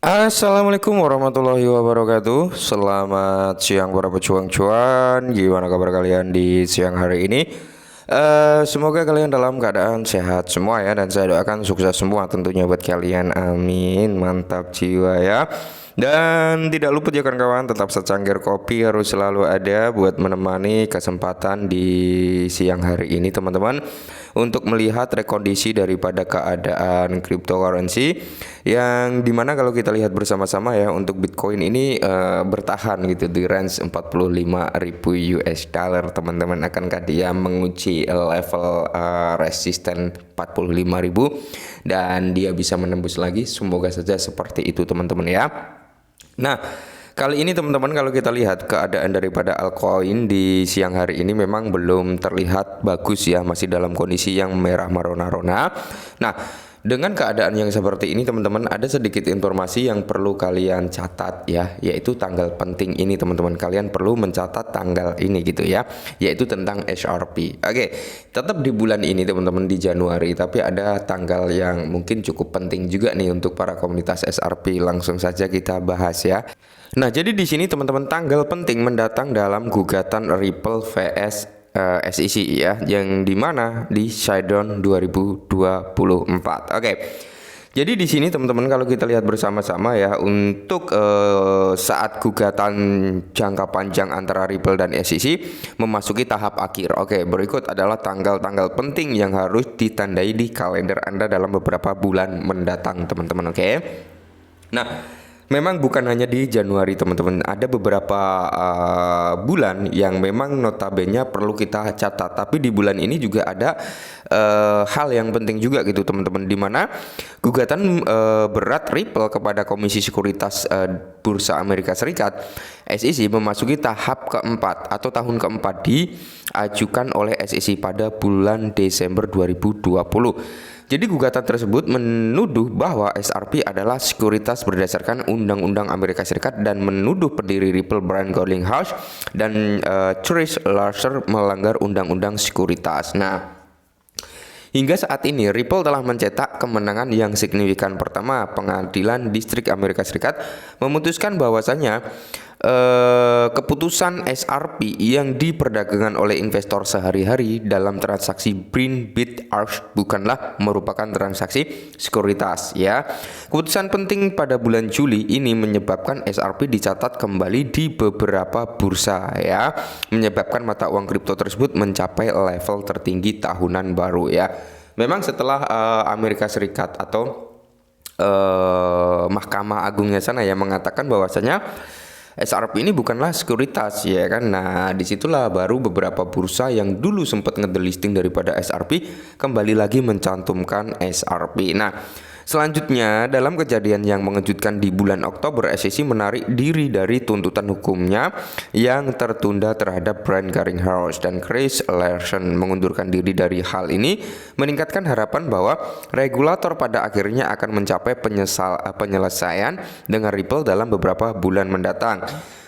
Assalamualaikum warahmatullahi wabarakatuh. Selamat siang para pejuang cuan. Gimana kabar kalian di siang hari ini? Semoga kalian dalam keadaan sehat semua ya, dan saya doakan sukses semua tentunya buat kalian. Amin. Mantap jiwa ya. Dan tidak lupa ya kawan-kawan, tetap secangkir kopi harus selalu ada buat menemani kesempatan di siang hari ini teman-teman, untuk melihat rekondisi daripada keadaan cryptocurrency, yang dimana kalau kita lihat bersama-sama ya, untuk Bitcoin ini bertahan gitu di range 45.000 US dollar teman-teman. Akankah dia menguji level resisten 45.000 dan dia bisa menembus lagi? Semoga saja seperti itu teman-teman ya. Nah, kali ini teman-teman, kalau kita lihat keadaan daripada altcoin di siang hari ini memang belum terlihat bagus ya, masih dalam kondisi yang merah merona-rona. Nah, dengan keadaan yang seperti ini teman-teman, ada sedikit informasi yang perlu kalian catat ya, yaitu tanggal penting ini teman-teman. Kalian perlu mencatat tanggal ini gitu ya, yaitu tentang SRP. Oke, tetap di bulan ini teman-teman, di Januari, tapi ada tanggal yang mungkin cukup penting juga nih untuk para komunitas SRP. Langsung saja kita bahas ya. Nah, jadi di sini teman-teman, tanggal penting mendatang dalam gugatan Ripple vs SEC ya, yang dimana di Shutdown 2024. Oke. Jadi di sini teman-teman, kalau kita lihat bersama-sama ya, untuk saat gugatan jangka panjang antara Ripple dan SEC memasuki tahap akhir. Oke, berikut adalah tanggal-tanggal penting yang harus ditandai di kalender Anda dalam beberapa bulan mendatang teman-teman. Oke. Nah, memang bukan hanya di Januari teman-teman, ada beberapa bulan yang memang notabene perlu kita catat. Tapi di bulan ini juga ada hal yang penting juga gitu teman-teman, di mana gugatan berat Ripple kepada Komisi Sekuritas Bursa Amerika Serikat SEC memasuki tahap keempat atau tahun keempat, diajukan oleh SEC pada bulan Desember 2020. Jadi gugatan tersebut menuduh bahwa SRP adalah sekuritas berdasarkan Undang-Undang Amerika Serikat, dan menuduh pendiri Ripple Brian Garlinghouse dan Trish Larser melanggar Undang-Undang Sekuritas. Nah, hingga saat ini Ripple telah mencetak kemenangan yang signifikan. Pertama, Pengadilan Distrik Amerika Serikat memutuskan bahwasanya keputusan SRP yang diperdagangkan oleh investor sehari-hari dalam transaksi Brin Bid Arch bukanlah merupakan transaksi sekuritas ya. Keputusan penting pada bulan Juli ini menyebabkan SRP dicatat kembali di beberapa bursa ya, menyebabkan mata uang kripto tersebut mencapai level tertinggi tahunan baru ya. Memang setelah Amerika Serikat atau Mahkamah Agungnya sana yang mengatakan bahwasanya SRP ini bukanlah sekuritas ya kan. Nah, disitulah baru beberapa bursa yang dulu sempat ngedelisting daripada SRP kembali lagi mencantumkan SRP. Nah, selanjutnya dalam kejadian yang mengejutkan di bulan Oktober, SEC menarik diri dari tuntutan hukumnya yang tertunda terhadap Brian Garlinghouse dan Chris Larsen. Mengundurkan diri dari hal ini meningkatkan harapan bahwa regulator pada akhirnya akan mencapai penyelesaian dengan Ripple dalam beberapa bulan mendatang.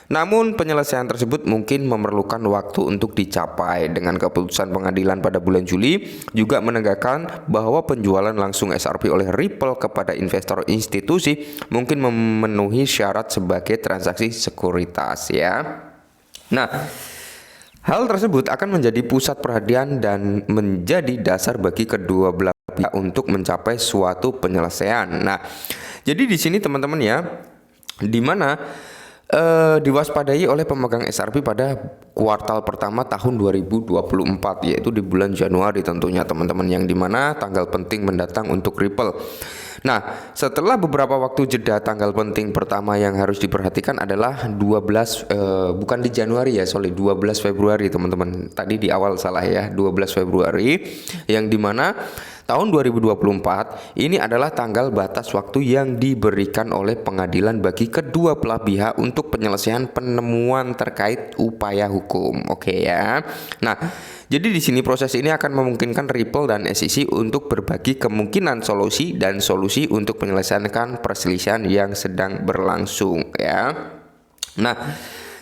Namun penyelesaian tersebut mungkin memerlukan waktu untuk dicapai. Dengan keputusan pengadilan pada bulan Juli juga menegakkan bahwa penjualan langsung SRP oleh Ripple kepada investor institusi mungkin memenuhi syarat sebagai transaksi sekuritas ya. Nah, hal tersebut akan menjadi pusat perhatian dan menjadi dasar bagi kedua belah pihak untuk mencapai suatu penyelesaian. Nah, jadi di sini teman-teman ya, di mana diwaspadai oleh pemegang SRP pada kuartal pertama tahun 2024, yaitu di bulan Januari tentunya teman-teman, yang dimana tanggal penting mendatang untuk Ripple. Nah, setelah beberapa waktu jeda, tanggal penting pertama yang harus diperhatikan adalah 12 bukan di Januari ya, 12 Februari teman-teman. Tadi di awal salah ya, 12 Februari, yang dimana tahun 2024 ini adalah tanggal batas waktu yang diberikan oleh pengadilan bagi kedua belah pihak untuk penyelesaian penemuan terkait upaya hukum. Oke ya. Nah, jadi di sini proses ini akan memungkinkan Ripple dan SEC untuk berbagi kemungkinan solusi untuk menyelesaikan perselisihan yang sedang berlangsung ya. Nah,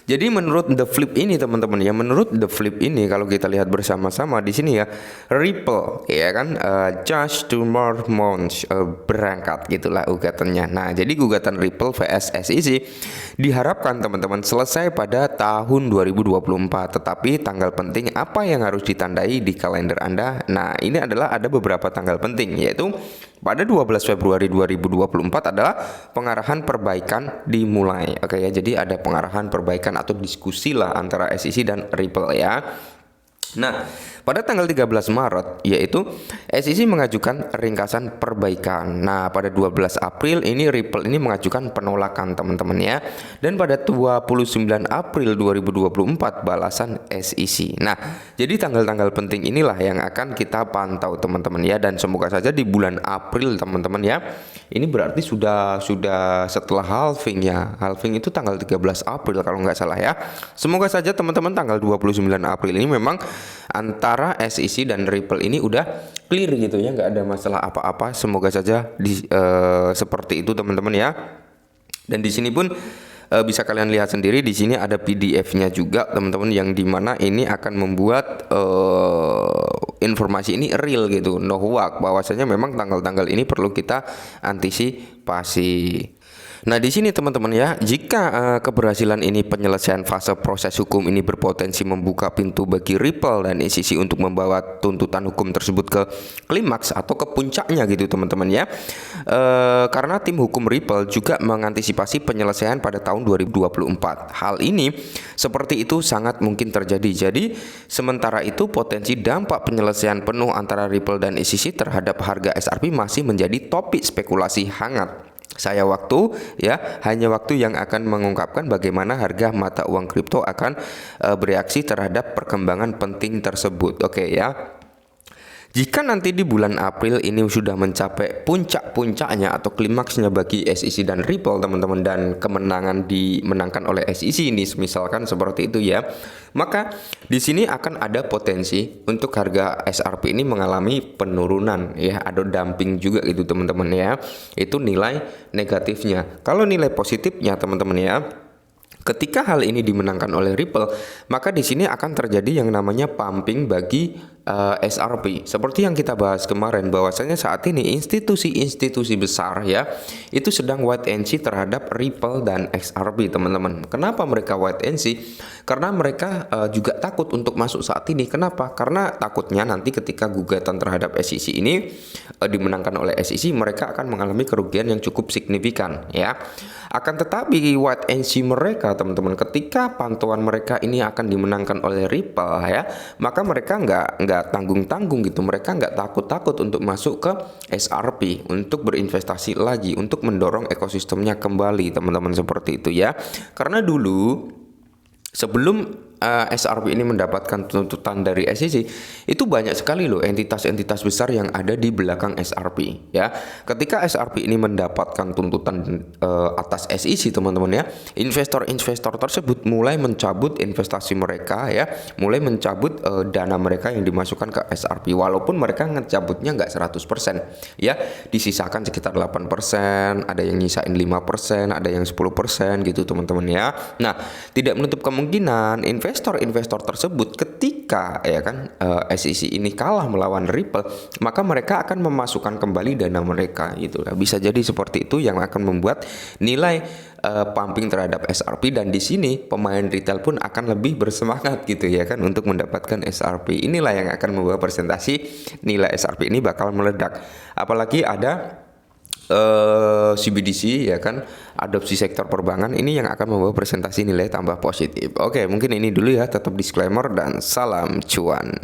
Jadi menurut The Flip ini teman-teman ya, menurut The Flip ini kalau kita lihat bersama-sama di sini ya, Ripple ya kan just two more months berangkat gitulah gugatannya. Nah, jadi gugatan Ripple vs SEC diharapkan teman-teman selesai pada tahun 2024. Tetapi tanggal penting apa yang harus ditandai di kalender Anda? Nah, ini adalah ada beberapa tanggal penting, yaitu pada 12 Februari 2024 adalah pengarahan perbaikan dimulai. Oke ya, jadi ada pengarahan perbaikan atau diskusi lah antara SEC dan Ripple ya. Nah, pada tanggal 13 Maret yaitu SEC mengajukan ringkasan perbaikan. Nah, pada 12 April ini Ripple ini mengajukan penolakan teman-teman ya. Dan pada 29 April 2024 balasan SEC. Nah, jadi tanggal-tanggal penting inilah yang akan kita pantau teman-teman ya, dan semoga saja di bulan April teman-teman ya. Ini berarti sudah setelah halving ya. Halving itu tanggal 13 April kalau nggak salah ya. Semoga saja teman-teman tanggal 29 April ini memang antara SEC dan Ripple ini udah clear gitu ya, nggak ada masalah apa-apa. Semoga saja seperti itu teman-teman ya. Dan di sini pun bisa kalian lihat sendiri, di sini ada PDF-nya juga teman-teman, yang dimana ini akan membuat informasi ini real gitu, no hoax, bahwasanya memang tanggal-tanggal ini perlu kita antisipasi. Nah, di sini teman-teman ya, jika keberhasilan ini penyelesaian fase proses hukum ini berpotensi membuka pintu bagi Ripple dan SEC untuk membawa tuntutan hukum tersebut ke klimaks atau ke puncaknya gitu teman-teman ya. Karena tim hukum Ripple juga mengantisipasi penyelesaian pada tahun 2024. Hal ini seperti itu sangat mungkin terjadi. Jadi sementara itu potensi dampak penyelesaian penuh antara Ripple dan SEC terhadap harga XRP masih menjadi topik spekulasi hangat. Hanya waktu yang akan mengungkapkan bagaimana harga mata uang kripto akan bereaksi terhadap perkembangan penting tersebut. Oke ya. Jika nanti di bulan April ini sudah mencapai puncak-puncaknya atau klimaksnya bagi SEC dan Ripple teman-teman, dan kemenangan dimenangkan oleh SEC ini misalkan seperti itu ya, maka di sini akan ada potensi untuk harga XRP ini mengalami penurunan ya, ada dumping juga gitu teman-teman ya. Itu nilai negatifnya. Kalau nilai positifnya teman-teman ya, ketika hal ini dimenangkan oleh Ripple, maka di sini akan terjadi yang namanya pumping bagi XRP. Seperti yang kita bahas kemarin, bahwasanya saat ini institusi-institusi besar ya itu sedang wait and see terhadap Ripple dan XRP teman-teman. Kenapa mereka wait and see? Karena mereka juga takut untuk masuk saat ini. Kenapa? Karena takutnya nanti ketika gugatan terhadap SEC ini dimenangkan oleh SEC, mereka akan mengalami kerugian yang cukup signifikan ya. Akan tetapi wait and see mereka teman-teman, ketika pantauan mereka ini akan dimenangkan oleh Ripple ya, maka mereka nggak tanggung-tanggung gitu, mereka nggak takut-takut untuk masuk ke XRP untuk berinvestasi lagi, untuk mendorong ekosistemnya kembali teman-teman, seperti itu ya. Karena dulu sebelum XRP ini mendapatkan tuntutan dari SEC, itu banyak sekali loh entitas-entitas besar yang ada di belakang XRP ya. Ketika XRP ini mendapatkan tuntutan atas SEC teman-teman ya, investor-investor tersebut mulai mencabut investasi mereka ya, mulai mencabut dana mereka yang dimasukkan ke XRP, walaupun mereka ngecabutnya nggak 100% ya, disisakan sekitar 8%, ada yang nyisain 5%, ada yang 10% gitu teman-teman ya. Nah, tidak menutup kemungkinan investor-investor tersebut ketika ya kan SEC ini kalah melawan Ripple, maka mereka akan memasukkan kembali dana mereka gitu. Bisa jadi seperti itu yang akan membuat nilai pumping terhadap XRP, dan di sini pemain retail pun akan lebih bersemangat gitu ya kan untuk mendapatkan XRP. Inilah yang akan membawa presentasi nilai XRP ini bakal meledak. Apalagi ada CBDC ya kan, adopsi sektor perbankan, ini yang akan membawa presentasi nilai tambah positif. Oke, mungkin ini dulu ya, tetap disclaimer dan salam cuan.